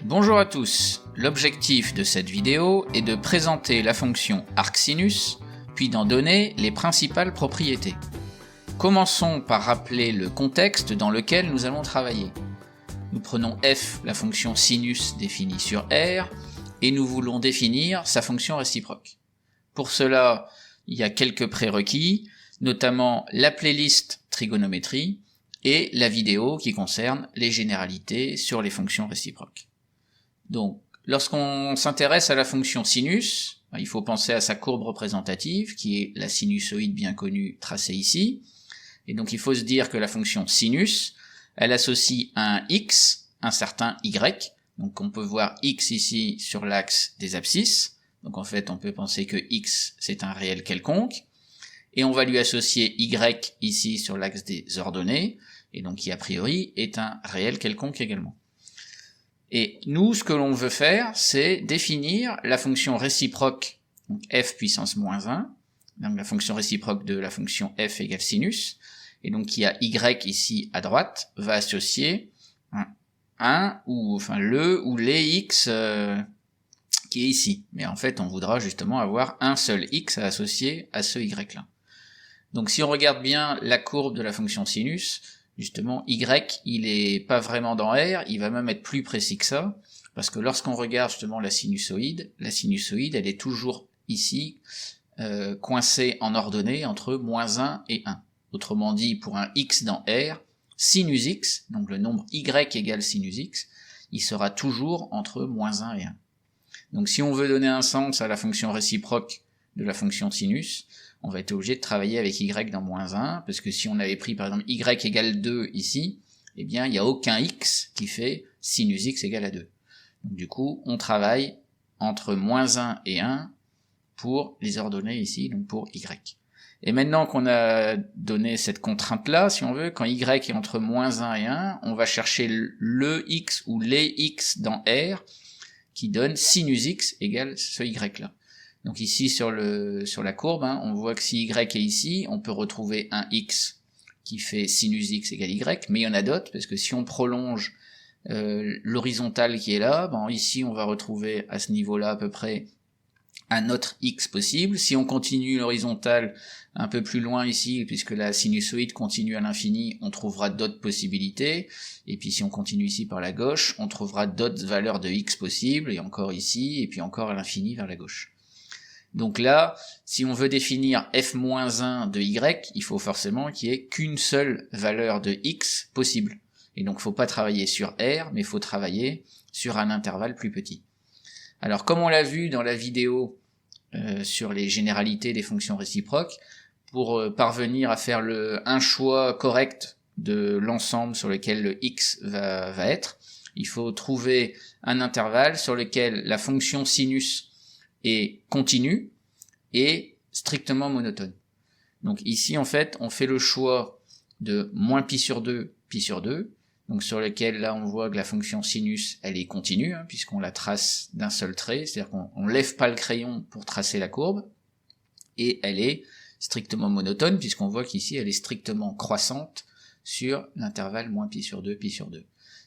Bonjour à tous, l'objectif de cette vidéo est de présenter la fonction arcsinus, puis d'en donner les principales propriétés. Commençons par rappeler le contexte dans lequel nous allons travailler. Nous prenons f, la fonction sinus définie sur R, et nous voulons définir sa fonction réciproque. Pour cela, il y a quelques prérequis, notamment la playlist trigonométrie et la vidéo qui concerne les généralités sur les fonctions réciproques. Donc, lorsqu'on s'intéresse à la fonction sinus, il faut penser à sa courbe représentative, qui est la sinusoïde bien connue tracée ici. Et donc, il faut se dire que la fonction sinus, elle associe à un x, un certain y. Donc, on peut voir x ici sur l'axe des abscisses. Donc, en fait, on peut penser que x, c'est un réel quelconque. Et on va lui associer y ici sur l'axe des ordonnées, et donc qui, a priori, est un réel quelconque également. Et nous, ce que l'on veut faire, c'est définir la fonction réciproque, donc f puissance moins 1, donc la fonction réciproque de la fonction f égale sinus, et donc qui a y ici à droite, va associer un ou enfin le ou les x qui est ici. Mais en fait, on voudra justement avoir un seul x à associer à ce y là. Donc si on regarde bien la courbe de la fonction sinus, justement, y, il est pas vraiment dans R, il va même être plus précis que ça, parce que lorsqu'on regarde justement la sinusoïde, elle est toujours ici, coincée en ordonnée entre moins 1 et 1. Autrement dit, pour un x dans R, sinus x, donc le nombre y égale sinus x, il sera toujours entre moins 1 et 1. Donc si on veut donner un sens à la fonction réciproque de la fonction sinus, on va être obligé de travailler avec y dans moins 1, parce que si on avait pris par exemple y égale 2 ici, eh bien il n'y a aucun x qui fait sinus x égale à 2. Donc du coup, on travaille entre moins 1 et 1 pour les ordonnées ici, donc pour y. Et maintenant qu'on a donné cette contrainte-là, si on veut, quand y est entre moins 1 et 1, on va chercher le x ou les x dans R, qui donne sinus x égale ce y-là. Donc ici sur la courbe, on voit que si y est ici, on peut retrouver un x qui fait sinus x égale y, mais il y en a d'autres, parce que si on prolonge l'horizontale qui est là, ici on va retrouver à ce niveau-là à peu près un autre x possible. Si on continue l'horizontale un peu plus loin ici, puisque la sinusoïde continue à l'infini, on trouvera d'autres possibilités. Et puis si on continue ici par la gauche, on trouvera d'autres valeurs de x possibles, et encore ici, et puis encore à l'infini vers la gauche. Donc là, si on veut définir f-1 de y, il faut forcément qu'il y ait qu'une seule valeur de x possible. Et donc il ne faut pas travailler sur R, mais il faut travailler sur un intervalle plus petit. Alors comme on l'a vu dans la vidéo sur les généralités des fonctions réciproques, pour parvenir à faire un choix correct de l'ensemble sur lequel le x va être, il faut trouver un intervalle sur lequel la fonction sinus est continue et strictement monotone. Donc ici en fait on fait le choix de moins pi sur 2, donc sur lequel là on voit que la fonction sinus elle est continue, puisqu'on la trace d'un seul trait, c'est-à-dire qu'on lève pas le crayon pour tracer la courbe, et elle est strictement monotone, puisqu'on voit qu'ici elle est strictement croissante sur l'intervalle moins pi sur 2.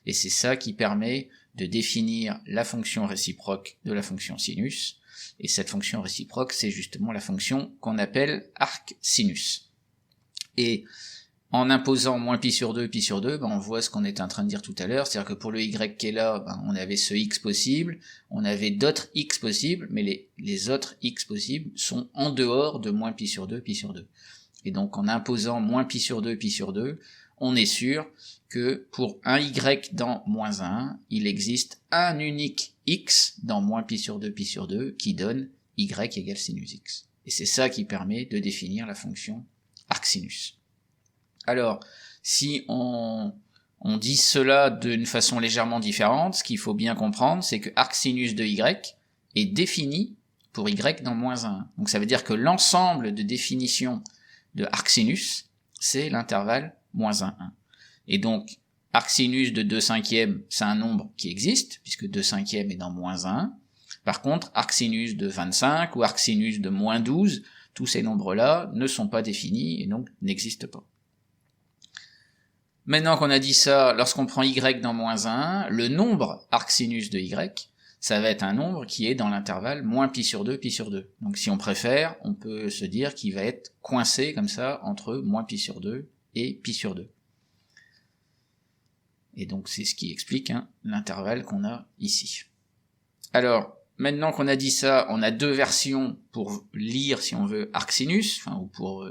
Et c'est ça qui permet de définir la fonction réciproque de la fonction sinus, et cette fonction réciproque, c'est justement la fonction qu'on appelle arcsinus. Et en imposant moins pi sur 2, on voit ce qu'on était en train de dire tout à l'heure, c'est-à-dire que pour le y qui est là, on avait ce x possible, on avait d'autres x possibles, mais les autres x possibles sont en dehors de moins pi sur 2. Et donc en imposant moins pi sur 2, on est sûr que pour un y dans moins 1, il existe un unique x dans moins pi sur 2 qui donne y égale sinus x. Et c'est ça qui permet de définir la fonction arcsinus. Alors, si on dit cela d'une façon légèrement différente, ce qu'il faut bien comprendre, c'est que arcsinus de y est défini pour y dans moins 1. Donc ça veut dire que l'ensemble de définition de arcsinus, c'est l'intervalle moins 1, 1. Et donc, arcsinus de 2/5, c'est un nombre qui existe, puisque 2/5 est dans moins 1. Par contre, arcsinus de 25 ou arcsinus de moins 12, tous ces nombres-là ne sont pas définis et donc n'existent pas. Maintenant qu'on a dit ça, lorsqu'on prend y dans moins 1, le nombre arcsinus de y, ça va être un nombre qui est dans l'intervalle moins pi sur 2, pi sur 2. Donc si on préfère, on peut se dire qu'il va être coincé comme ça entre moins pi sur 2 et pi sur 2. Et donc c'est ce qui explique l'intervalle qu'on a ici. Alors, maintenant qu'on a dit ça, on a deux versions pour lire, si on veut, arcsinus, ou pour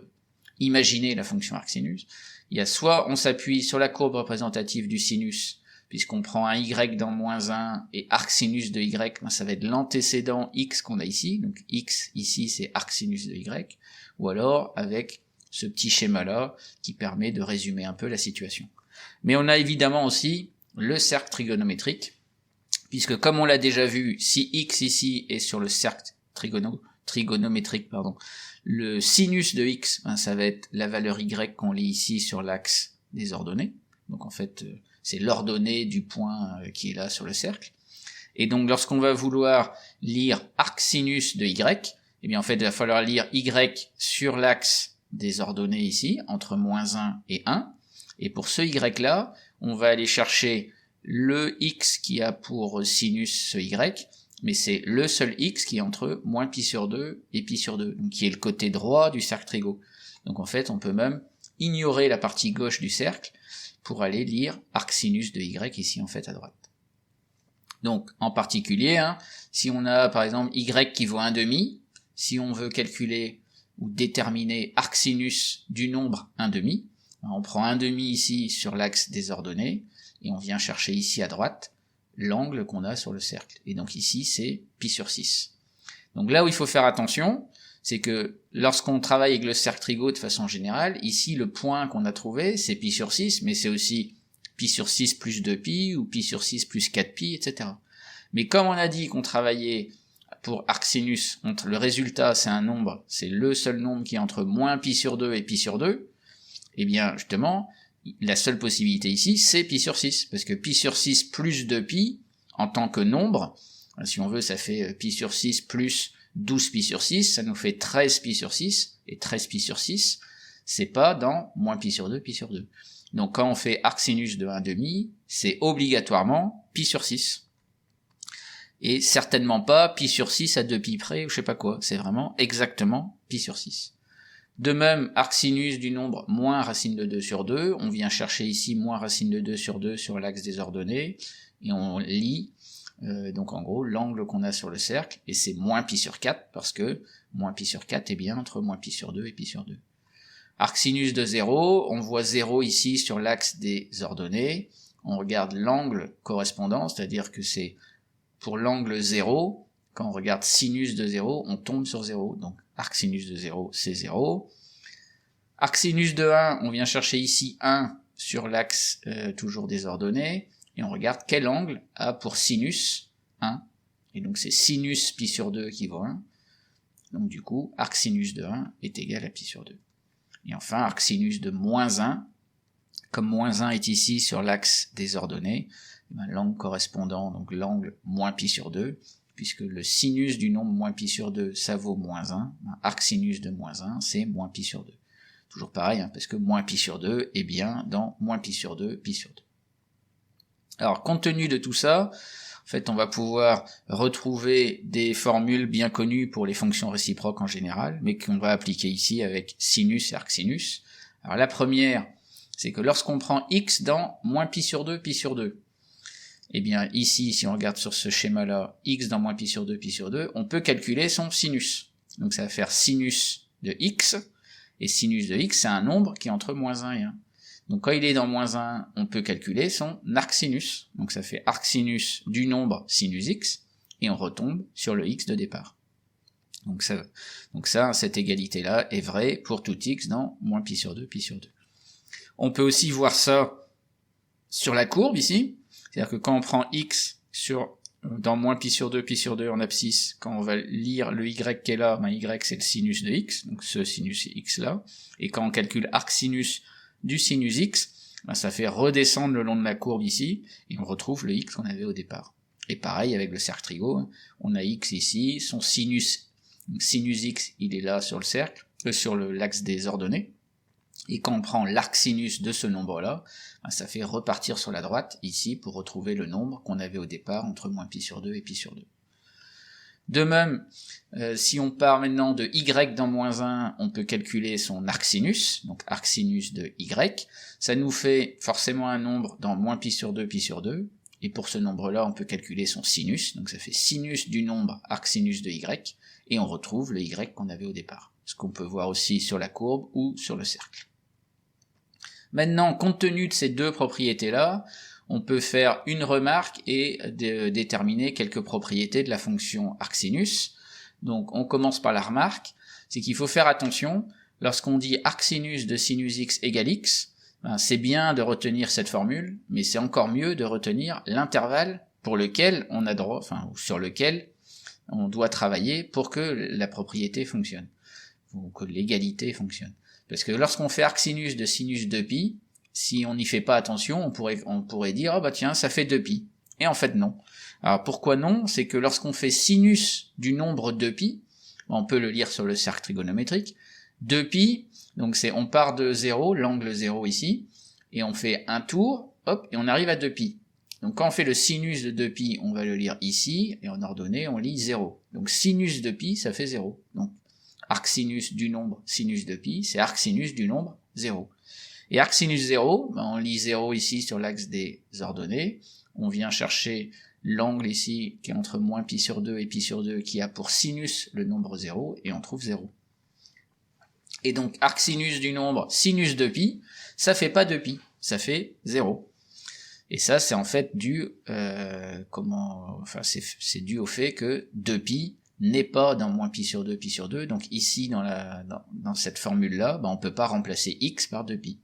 imaginer la fonction arcsinus. Il y a soit on s'appuie sur la courbe représentative du sinus, puisqu'on prend un y dans moins 1, et arcsinus de y, ça va être l'antécédent x qu'on a ici, donc x ici c'est arcsinus de y, ou alors avec ce petit schéma-là qui permet de résumer un peu la situation. Mais on a évidemment aussi le cercle trigonométrique, puisque comme on l'a déjà vu, si x ici est sur le cercle trigonométrique, le sinus de x, ça va être la valeur y qu'on lit ici sur l'axe des ordonnées. Donc en fait, c'est l'ordonnée du point qui est là sur le cercle. Et donc lorsqu'on va vouloir lire arcsinus de y, eh bien en fait il va falloir lire y sur l'axe des ordonnées ici, entre moins 1 et 1. Et pour ce y là, on va aller chercher le x qui a pour sinus ce y, mais c'est le seul x qui est entre moins pi sur 2 et pi sur 2, donc qui est le côté droit du cercle trigo. Donc en fait, on peut même ignorer la partie gauche du cercle pour aller lire arcsinus de y ici en fait à droite. Donc en particulier, si on a par exemple y qui vaut 1/2, si on veut calculer ou déterminer arcsinus du nombre 1/2, on prend 1/2 ici sur l'axe des ordonnées, et on vient chercher ici à droite l'angle qu'on a sur le cercle. Et donc ici, c'est pi sur 6. Donc là où il faut faire attention, c'est que lorsqu'on travaille avec le cercle trigo de façon générale, ici, le point qu'on a trouvé, c'est pi sur 6, mais c'est aussi pi sur 6 plus 2pi, ou pi sur 6 plus 4pi, etc. Mais comme on a dit qu'on travaillait pour arcsinus, le résultat, c'est un nombre, c'est le seul nombre qui est entre moins pi sur 2 et pi sur 2, eh bien, justement, la seule possibilité ici, c'est pi sur 6, parce que pi sur 6 plus 2pi, en tant que nombre, si on veut, ça fait pi sur 6 plus 12 pi sur 6, ça nous fait 13 pi sur 6, et 13 pi sur 6, c'est pas dans moins pi sur 2, pi sur 2. Donc quand on fait arcsinus de 1/2, c'est obligatoirement pi sur 6. Et certainement pas pi sur 6 à 2pi près, ou je sais pas quoi, c'est vraiment exactement pi sur 6. De même, arcsinus du nombre moins racine de 2 sur 2, on vient chercher ici moins racine de 2 sur l'axe des ordonnées, et on lit, donc en gros, l'angle qu'on a sur le cercle, et c'est moins pi sur 4, parce que moins pi sur 4 est bien entre moins pi sur 2 et pi sur 2. Arcsinus de 0, on voit 0 ici sur l'axe des ordonnées, on regarde l'angle correspondant, c'est-à-dire que c'est pour l'angle 0, quand on regarde sinus de 0, on tombe sur 0, donc arcsinus de 0, c'est 0. Arcsinus de 1, on vient chercher ici 1 sur l'axe toujours des ordonnées, et on regarde quel angle a pour sinus 1, et donc c'est sinus pi sur 2 qui vaut 1, donc du coup, arcsinus de 1 est égal à pi sur 2. Et enfin, arcsinus de moins 1, comme moins 1 est ici sur l'axe des ordonnées, l'angle correspondant, donc l'angle moins pi sur 2, puisque le sinus du nombre moins pi sur 2, ça vaut moins 1, arcsinus de moins 1, c'est moins pi sur 2. Toujours pareil, parce que moins pi sur 2 est bien dans moins pi sur 2, pi sur 2. Alors, compte tenu de tout ça, en fait, on va pouvoir retrouver des formules bien connues pour les fonctions réciproques en général, mais qu'on va appliquer ici avec sinus et arcsinus. Alors la première, c'est que lorsqu'on prend x dans moins pi sur 2, pi sur 2, eh bien ici, si on regarde sur ce schéma-là, x dans moins pi sur 2, pi sur 2, on peut calculer son sinus. Donc ça va faire sinus de x, et sinus de x, c'est un nombre qui est entre moins 1 et 1. Donc quand il est dans moins 1, on peut calculer son arcsinus. Donc ça fait arcsinus du nombre sinus x, et on retombe sur le x de départ. Donc ça, cette égalité-là est vraie pour tout x dans moins pi sur 2, pi sur 2. On peut aussi voir ça sur la courbe ici, c'est-à-dire que quand on prend x dans moins pi sur 2 en abscisse, quand on va lire le y qui est là, y c'est le sinus de x, donc ce sinus x là, et quand on calcule arcsinus du sinus x, ça fait redescendre le long de la courbe ici, et on retrouve le x qu'on avait au départ. Et pareil avec le cercle trigo, on a x ici, son sinus x, il est là sur le cercle, sur l'axe des ordonnées, Et quand on prend l'arcsinus de ce nombre-là, ça fait repartir sur la droite, ici, pour retrouver le nombre qu'on avait au départ entre moins pi sur 2 et pi sur 2. De même, si on part maintenant de y dans moins 1, on peut calculer son arcsinus, donc arcsinus de y. Ça nous fait forcément un nombre dans moins pi sur 2, et pour ce nombre-là, on peut calculer son sinus, donc ça fait sinus du nombre arcsinus de y, et on retrouve le y qu'on avait au départ, ce qu'on peut voir aussi sur la courbe ou sur le cercle. Maintenant, compte tenu de ces deux propriétés-là, on peut faire une remarque et déterminer quelques propriétés de la fonction arcsinus. Donc on commence par la remarque, c'est qu'il faut faire attention, lorsqu'on dit arcsinus de sinus x égale x, c'est bien de retenir cette formule, mais c'est encore mieux de retenir l'intervalle pour lequel on a droit, ou sur lequel on doit travailler pour que la propriété fonctionne, ou que l'égalité fonctionne. Parce que lorsqu'on fait arcsinus de sinus 2π, si on n'y fait pas attention, on pourrait dire, oh bah tiens, ça fait 2π. Et en fait non. Alors pourquoi non? C'est que lorsqu'on fait sinus du nombre 2π, on peut le lire sur le cercle trigonométrique, 2π, donc on part de 0, l'angle 0 ici, et on fait un tour, hop, et on arrive à 2π. Donc quand on fait le sinus de 2π, on va le lire ici, et en ordonnée, on lit 0. Donc sinus de π, ça fait 0. Donc arcsinus du nombre sinus de π, c'est arcsinus du nombre 0. Et arcsinus 0, on lit 0 ici sur l'axe des ordonnées, on vient chercher l'angle ici qui est entre moins pi sur 2 et pi sur 2 qui a pour sinus le nombre 0, et on trouve 0. Et donc arcsinus du nombre sinus de pi, ça fait pas 2π, ça fait 0. Et ça c'est en fait dû, c'est dû au fait que 2π n'est pas dans moins pi sur 2, donc ici dans cette formule-là, on peut pas remplacer x par 2π.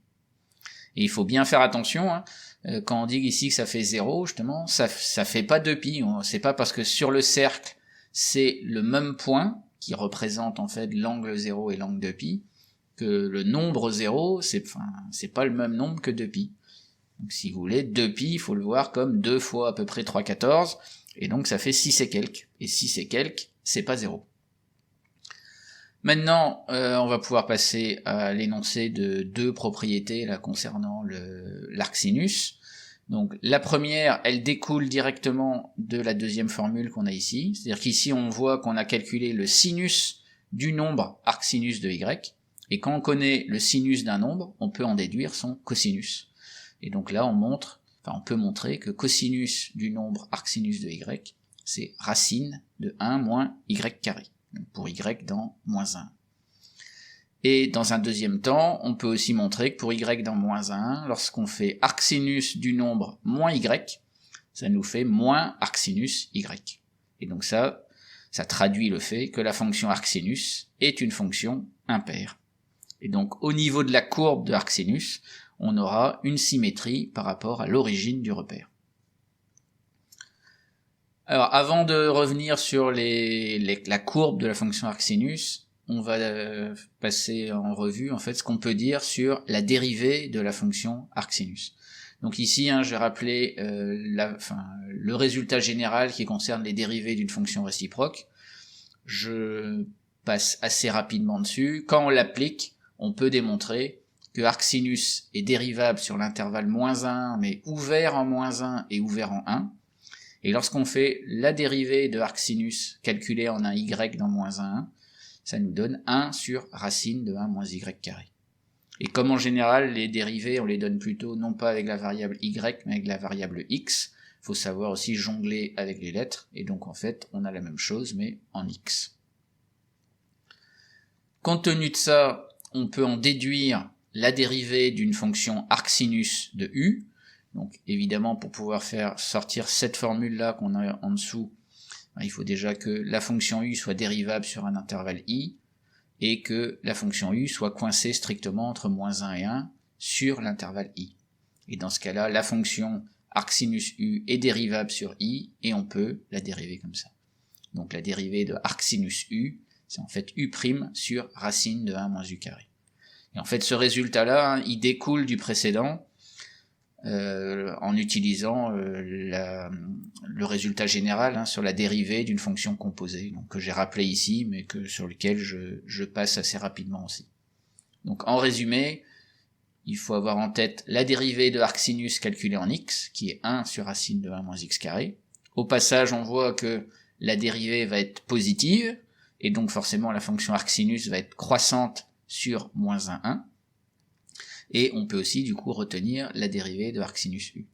Et il faut bien faire attention, quand on dit ici que ça fait 0, justement, ça fait pas 2π, c'est pas parce que sur le cercle, c'est le même point, qui représente en fait l'angle 0 et l'angle 2π, que le nombre 0, c'est pas le même nombre que 2π. Donc si vous voulez, 2π, il faut le voir comme 2 fois à peu près 3/14, et donc ça fait 6 et quelques. Et 6 et quelques, c'est pas 0. Maintenant, on va pouvoir passer à l'énoncé de deux propriétés là concernant l'arcsinus. Donc la première, elle découle directement de la deuxième formule qu'on a ici, c'est-à-dire qu'ici on voit qu'on a calculé le sinus du nombre arcsinus de y, et quand on connaît le sinus d'un nombre, on peut en déduire son cosinus. Et donc là on peut montrer que cosinus du nombre arcsinus de y, c'est racine de 1 moins y carré, donc pour y dans moins 1. Et dans un deuxième temps, on peut aussi montrer que pour y dans moins 1, lorsqu'on fait arcsinus du nombre moins y, ça nous fait moins arcsinus y. Et donc ça traduit le fait que la fonction arcsinus est une fonction impaire. Et donc au niveau de la courbe de arcsinus, on aura une symétrie par rapport à l'origine du repère. Alors avant de revenir sur la courbe de la fonction arcsinus, on va passer en revue en fait ce qu'on peut dire sur la dérivée de la fonction arcsinus. Donc ici, je vais rappeler le résultat général qui concerne les dérivées d'une fonction réciproque. Je passe assez rapidement dessus. Quand on l'applique, on peut démontrer que arcsinus est dérivable sur l'intervalle moins 1, mais ouvert en moins 1 et ouvert en 1. Et lorsqu'on fait la dérivée de arcsinus calculée en un y dans moins 1, ça nous donne 1 sur racine de 1 moins y carré. Et comme en général, les dérivées, on les donne plutôt non pas avec la variable y, mais avec la variable x, il faut savoir aussi jongler avec les lettres, et donc en fait, on a la même chose, mais en x. Compte tenu de ça, on peut en déduire la dérivée d'une fonction arcsinus de u. Donc évidemment, pour pouvoir faire sortir cette formule-là qu'on a en dessous, il faut déjà que la fonction u soit dérivable sur un intervalle i, et que la fonction u soit coincée strictement entre moins 1 et 1 sur l'intervalle i. Et dans ce cas-là, la fonction arcsinus u est dérivable sur i, et on peut la dériver comme ça. Donc la dérivée de arcsinus u, c'est en fait u' sur racine de 1 moins u carré. Et en fait, ce résultat-là, il découle du précédent, en utilisant le résultat général sur la dérivée d'une fonction composée, donc que j'ai rappelé ici, mais sur lequel je passe assez rapidement aussi. Donc en résumé, il faut avoir en tête la dérivée de arcsinus calculée en x, qui est 1 sur racine de 1 moins x carré. Au passage, on voit que la dérivée va être positive, et donc forcément la fonction arcsinus va être croissante sur moins 1. Et on peut aussi du coup retenir la dérivée de arcsinus u.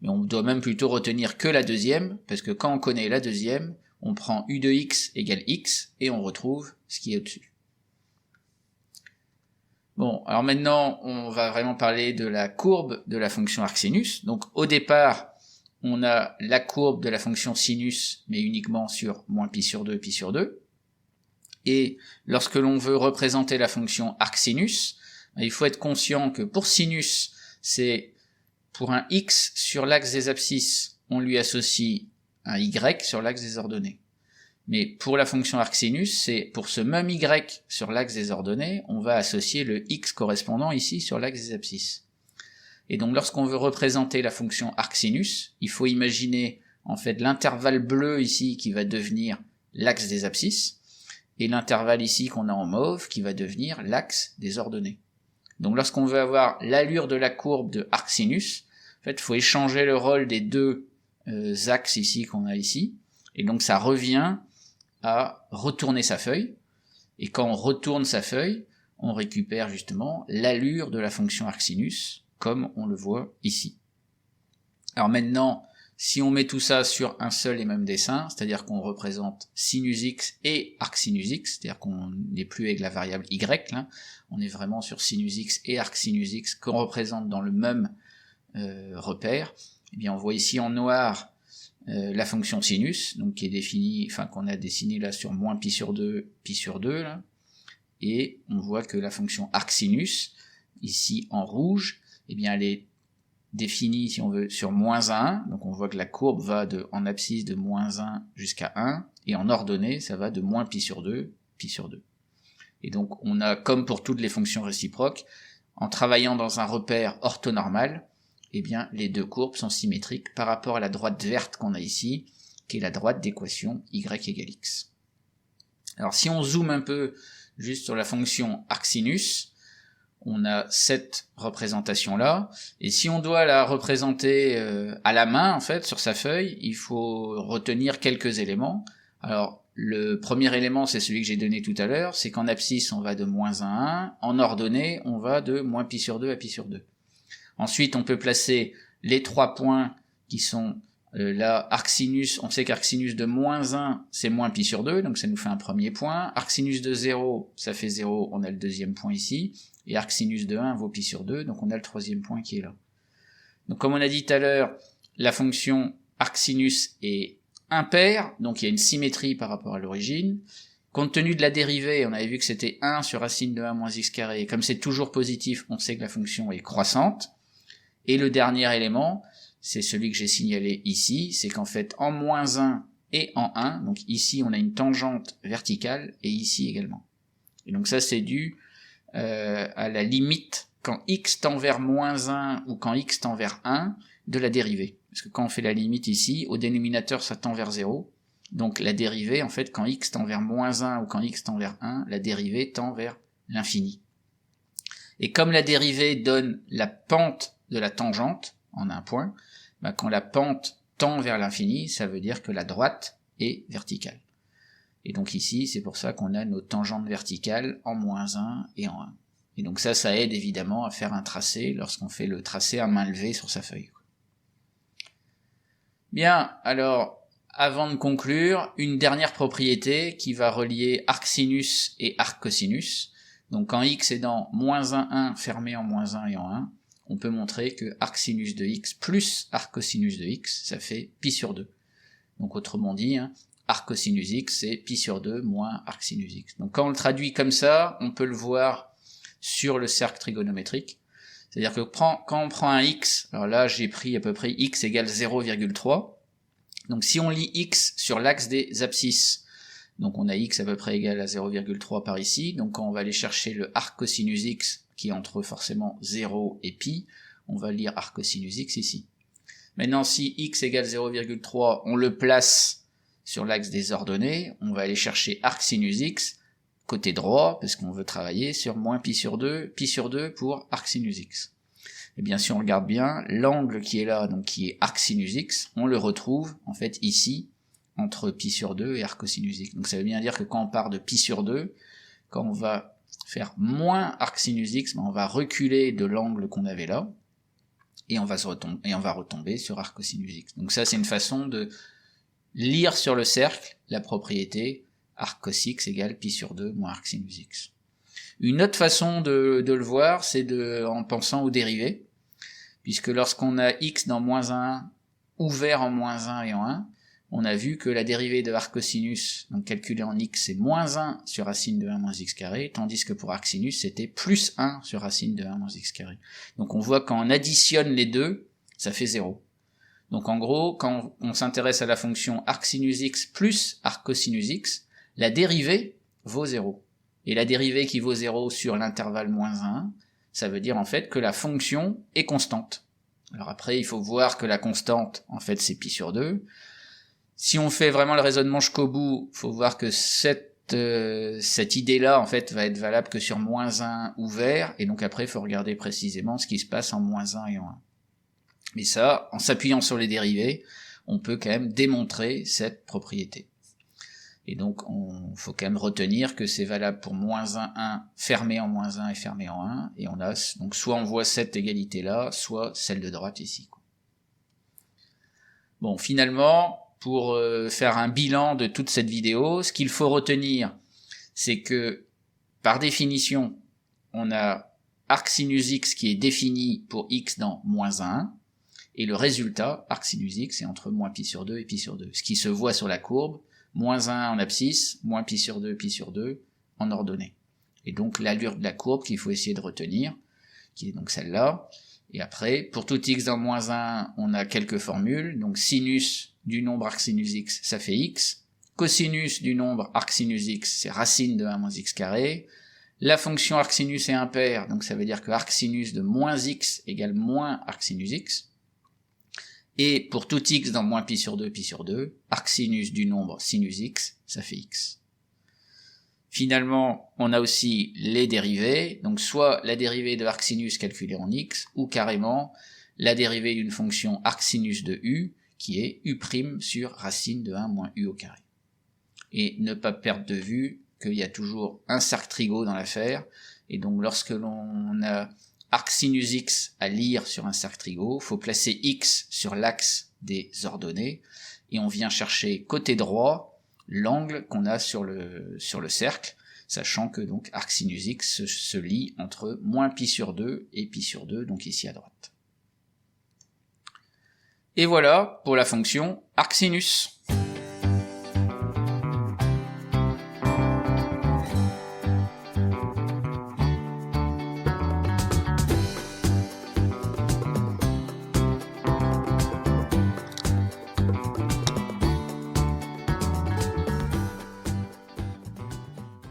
Mais on doit même plutôt retenir que la deuxième, parce que quand on connaît la deuxième, on prend u de x égale x, et on retrouve ce qui est au-dessus. Bon, alors maintenant, on va vraiment parler de la courbe de la fonction arcsinus. Donc au départ, on a la courbe de la fonction sinus, mais uniquement sur moins pi sur 2, pi sur 2. Et lorsque l'on veut représenter la fonction arcsinus, il faut être conscient que pour sinus, c'est pour un x sur l'axe des abscisses, on lui associe un y sur l'axe des ordonnées. Mais pour la fonction arcsinus, c'est pour ce même y sur l'axe des ordonnées, on va associer le x correspondant ici sur l'axe des abscisses. Et donc lorsqu'on veut représenter la fonction arcsinus, il faut imaginer en fait l'intervalle bleu ici qui va devenir l'axe des abscisses, et l'intervalle ici qu'on a en mauve qui va devenir l'axe des ordonnées. Donc lorsqu'on veut avoir l'allure de la courbe de arcsinus, en fait, il faut échanger le rôle des deux axes ici qu'on a ici, et donc ça revient à retourner sa feuille, et quand on retourne sa feuille, on récupère justement l'allure de la fonction arcsinus, comme on le voit ici. Alors maintenant, si on met tout ça sur un seul et même dessin, c'est-à-dire qu'on représente sinus x et arcsinus x, c'est-à-dire qu'on n'est plus avec la variable y, là, on est vraiment sur sinus x et arcsinus x qu'on représente dans le même repère, eh bien on voit ici en noir la fonction sinus, donc qui est définie, enfin qu'on a dessiné là sur moins pi sur 2, là, et on voit que la fonction arcsinus, ici en rouge, eh bien elle est définie, si on veut, sur moins 1, donc on voit que la courbe va en abscisse de moins 1 jusqu'à 1, et en ordonnée, ça va de moins pi sur 2, pi sur 2. Et donc on a, comme pour toutes les fonctions réciproques, en travaillant dans un repère orthonormal, eh bien les deux courbes sont symétriques par rapport à la droite verte qu'on a ici, qui est la droite d'équation y égale x. Alors si on zoome un peu juste sur la fonction arcsinus, on a cette représentation-là, et si on doit la représenter à la main, en fait, sur sa feuille, il faut retenir quelques éléments. Alors, le premier élément, c'est celui que j'ai donné tout à l'heure, c'est qu'en abscisse, on va de moins 1 à 1, en ordonnée, on va de moins pi sur 2 à pi sur 2. Ensuite, on peut placer les 3 points qui sont là, arcsinus, on sait qu'arcsinus de moins 1, c'est moins pi sur 2, donc ça nous fait un premier point. Arcsinus de 0, ça fait 0, on a le deuxième point ici. Et arcsinus de 1 vaut pi sur 2, donc on a le troisième point qui est là. Donc comme on a dit tout à l'heure, la fonction arcsinus est impaire, donc il y a une symétrie par rapport à l'origine. Compte tenu de la dérivée, on avait vu que c'était 1 sur racine de 1 moins x carré, et comme c'est toujours positif, on sait que la fonction est croissante. Et le dernier élément, c'est celui que j'ai signalé ici, c'est qu'en fait en moins 1 et en 1, donc ici on a une tangente verticale, et ici également. Et donc ça c'est dû à la limite quand x tend vers moins 1 ou quand x tend vers 1 de la dérivée. Parce que quand on fait la limite ici, au dénominateur ça tend vers 0, donc la dérivée, en fait, quand x tend vers moins 1 ou quand x tend vers 1, la dérivée tend vers l'infini. Et comme la dérivée donne la pente de la tangente en un point, bah quand la pente tend vers l'infini, ça veut dire que la droite est verticale. Et donc ici, c'est pour ça qu'on a nos tangentes verticales en moins 1 et en 1. Et donc ça aide évidemment à faire un tracé lorsqu'on fait le tracé à main levée sur sa feuille. Bien, alors, avant de conclure, une dernière propriété qui va relier arcsinus et arccosinus. Donc quand x est dans moins 1, 1 fermé en moins 1 et en 1, on peut montrer que arcsinus de x plus arccosinus de x, ça fait pi sur 2. Donc autrement dit, arccosinus x, c'est pi sur 2 moins arcsinus x. Donc quand on le traduit comme ça, on peut le voir sur le cercle trigonométrique. C'est-à-dire que quand on prend un x, alors là j'ai pris à peu près x égale 0,3. Donc si on lit x sur l'axe des abscisses, donc on a x à peu près égal à 0,3 par ici, donc quand on va aller chercher le arccosinus x, qui est entre forcément 0 et pi, on va lire arccosinus x ici. Maintenant si x égale 0,3, on le place sur l'axe des ordonnées, on va aller chercher arcsinus x, côté droit, parce qu'on veut travailler sur moins pi sur 2 pour arcsinus x. Et bien si on regarde bien, l'angle qui est là, donc qui est arc sinus x, on le retrouve en fait ici, entre pi sur 2 et arc cosinus x. Donc ça veut bien dire que quand on part de pi sur 2, quand on va faire moins arc sinus x, on va reculer de l'angle qu'on avait là, et on va retomber sur arc cosinus x. Donc ça c'est une façon de lire sur le cercle la propriété arc cos x égale pi sur 2 moins arc sinus x. Une autre façon de le voir, c'est en pensant aux dérivées, puisque lorsqu'on a x dans moins 1 ouvert en moins 1 et en 1, on a vu que la dérivée de arc cosinus, donc calculée en x, c'est moins 1 sur racine de 1 moins x carré, tandis que pour arc sinus, c'était plus 1 sur racine de 1 moins x carré. Donc on voit quand on additionne les deux, ça fait 0. Donc en gros, quand on s'intéresse à la fonction arc sinus x plus arc cosinus x, la dérivée vaut 0. Et la dérivée qui vaut 0 sur l'intervalle moins 1, ça veut dire en fait que la fonction est constante. Alors après, il faut voir que la constante, en fait, c'est pi sur 2. Si on fait vraiment le raisonnement jusqu'au bout, il faut voir que cette idée-là, en fait, va être valable que sur moins 1 ouvert, et donc après, il faut regarder précisément ce qui se passe en moins 1 et en 1. Mais ça, en s'appuyant sur les dérivés, on peut quand même démontrer cette propriété. Et donc, il faut quand même retenir que c'est valable pour moins 1, 1, fermé en moins 1 et fermé en 1, et on a, donc soit on voit cette égalité-là, soit celle de droite ici. Bon, finalement, pour faire un bilan de toute cette vidéo, ce qu'il faut retenir, c'est que, par définition, on a arc sinus x qui est défini pour x dans moins 1, et le résultat, arc sinus x, est entre moins pi sur 2 et pi sur 2. Ce qui se voit sur la courbe, moins 1 en abscisse, moins pi sur 2 en ordonnée. Et donc l'allure de la courbe qu'il faut essayer de retenir, qui est donc celle-là. Et après, pour tout x dans moins 1, on a quelques formules. Donc sinus du nombre arc sinus x, ça fait x. Cosinus du nombre arc sinus x, c'est racine de 1 moins x carré. La fonction arc sinus est impaire, donc ça veut dire que arc sinus de moins x égale moins arc sinus x. Et pour tout x dans moins pi sur 2, arc sinus du nombre sinus x, ça fait x. Finalement, on a aussi les dérivées, donc soit la dérivée de arc sinus calculée en x, ou carrément la dérivée d'une fonction arc sinus de u, qui est u' sur racine de 1 moins u au carré. Et ne pas perdre de vue qu'il y a toujours un cercle trigo dans l'affaire, et donc lorsque l'on a arc sinus x à lire sur un cercle trigo, faut placer x sur l'axe des ordonnées, et on vient chercher côté droit l'angle qu'on a sur le cercle, sachant que donc arc sinus x se lie entre moins pi sur 2 et pi sur 2, donc ici à droite. Et voilà pour la fonction arc sinus.